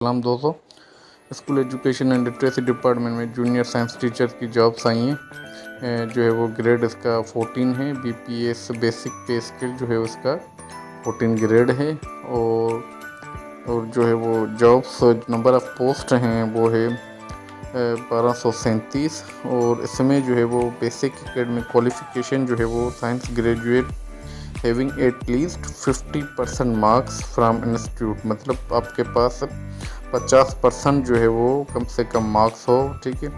सलाम दोस्तों। School education and literacy department में जूनियर साइंस टीचर की जॉब्स आई हैं। जो है वो ग्रेड इसका 14 है। बीपीएस बेसिक पे स्केल जो है उसका 14 ग्रेड है। और जो है वो जॉब्स नंबर ऑफ पोस्ट हैं वो है 1237। और इसमें जो है वो बेसिक एकेडमिक क्वालिफिकेशन जो है वो science graduate having at least 50% marks from institute, मतलब आपके पास 50% जो है वो कम से कम मार्क्स हो। ठीक है,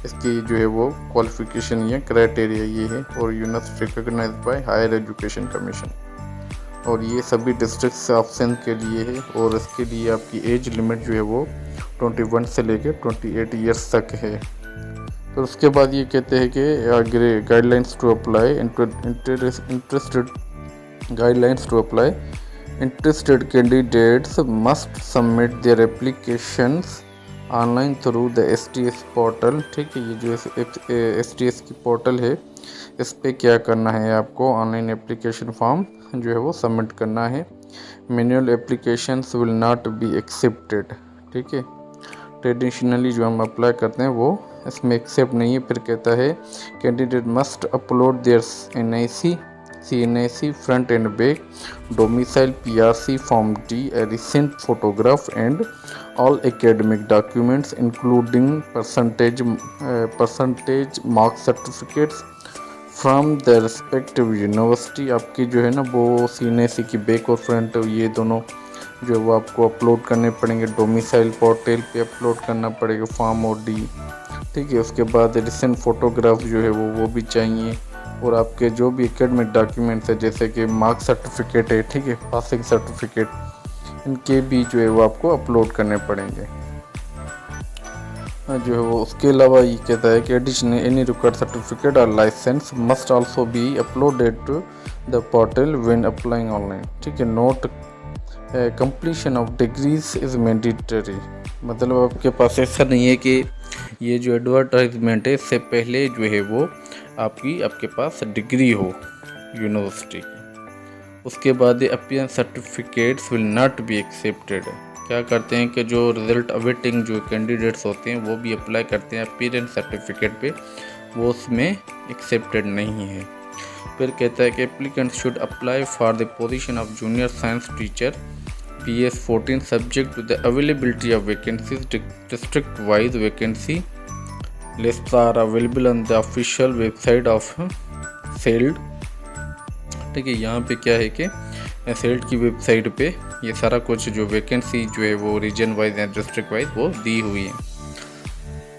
इसकी जो है वो क्वालिफिकेशन ये क्राइटेरिया ये है। और university recognised by higher education commission. और ये सभी डिस्ट्रिक्ट ऑप्शन के लिए है। और इसके लिए आपकी एज लिमिट जो है वो 21 से लेकर 28 ईयर्स तक है। तो उसके बाद ये कहते हैं कि guidelines to apply interested candidates must submit their applications online through the STS portal। ठीक है, ये जो STS की पोर्टल है, इस पे क्या करना है, आपको ऑनलाइन एप्लीकेशन फॉर्म जो है वो सबमिट करना है। Manual applications will not be accepted. ठीक है, ट्रेडिशनली जो हम अप्लाई करते हैं वो इसमें एक्सेप्ट नहीं है। फिर कहता है candidate must upload their NIC, CNIC front and back, domicile, PRC, form D, a recent photograph and all academic documents including percentage mark certificates from the respective university. आपकी जो है ना वो CNIC की बैक और फ्रंट ये दोनों जो है वो आपको अपलोड करने पड़ेंगे। डोमिसाइल पोर्टल पे अपलोड करना पड़ेगा फॉर्म और D। ठीक है, उसके बाद रिसेंट फोटोग्राफ जो है वो भी चाहिए। और आपके जो भी एकेडमिक डॉक्यूमेंट्स है जैसे कि मार्क सर्टिफिकेट है, ठीक है, पासिंग सर्टिफिकेट, इनके भी जो है वो आपको अपलोड करने पड़ेंगे। जो है वो उसके अलावा ये कहता है कि एडिशनल एनी रिक्वायर्ड सर्टिफिकेट और licence must also be uploaded to the portal when applying online. ठीक है, note completion of degrees is mandatory. मतलब आपके पास ऐसा नहीं है कि ये जो एडवर्टाइजमेंट है इससे पहले जो है वो आपके पास डिग्री हो यूनिवर्सिटी की। उसके बाद appearance certificates will not be accepted. क्या करते हैं कि जो रिजल्ट अवेटिंग जो कैंडिडेट्स होते हैं वो भी अप्लाई करते हैं अपीयरेंस सर्टिफिकेट पे, वो उसमें एक्सेप्टेड नहीं है। फिर कहता है कि applicant should apply for the position of junior science teacher PS 14 subject to the availability of vacancies. District wise vacancy list are available on the official website of SELD. ठीक है, यहाँ पे क्या है कि सेल्ड की वेबसाइट पे ये सारा कुछ जो वैकेंसी जो है वो रीजन वाइज या डिस्ट्रिक्ट वाइज वो दी हुई है।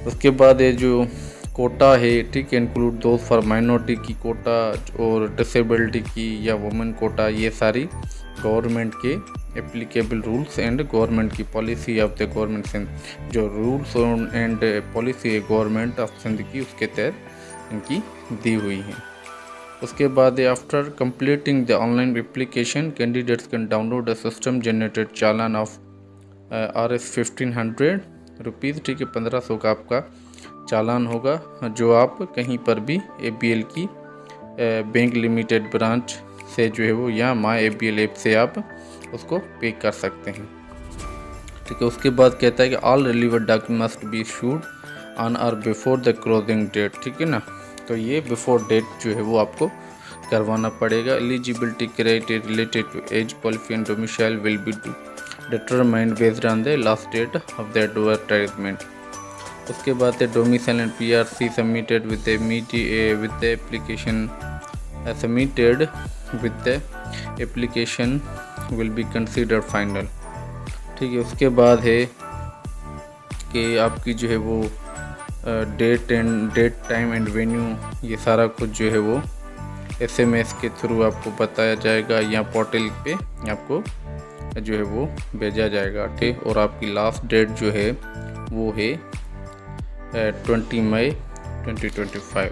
उसके बाद ये जो कोटा है, ठीक है, इंक्लूड दोज फॉर माइनॉरिटी की कोटा और डिसेबिलिटी की या वुमेन कोटा, ये सारी गवर्नमेंट के एप्लीकेबल रूल्स एंड गवर्नमेंट की policy of the government Sindh, जो रूल्स एंड पॉलिसी है गवर्नमेंट ऑफ सिंध की, उसके तहत इनकी दी हुई है। उसके बाद after completing the online application candidates can download the system generated challan of RS 1500 rupees. ठीक है, 1500 का आपका चालान होगा, जो आप कहीं पर भी ABL की बैंक लिमिटेड ब्रांच से जो है वो या माई ABL ऐप से आप उसको पे कर सकते हैं। ठीक है, उसके बाद कहता है कि all relevant document must be issued on और बिफोर द क्लोजिंग डेट। ठीक है ना, तो ये बिफोर डेट जो है वो आपको करवाना पड़ेगा। Eligibility criteria related to age, qualification, domicile will be determined based on the last date of the advertisement. उसके बाद domicile and PRC submitted with the application submitted with the application will be consider final. ठीक है, उसके बाद है कि आपकी जो है वो डेट, टाइम एंड वेन्यू, ये सारा कुछ जो है वो SMS के थ्रू आपको बताया जाएगा या पोर्टल पे आपको जो है वो भेजा जाएगा। ठीक, और आपकी लास्ट डेट जो है वो है 20 मई 2025।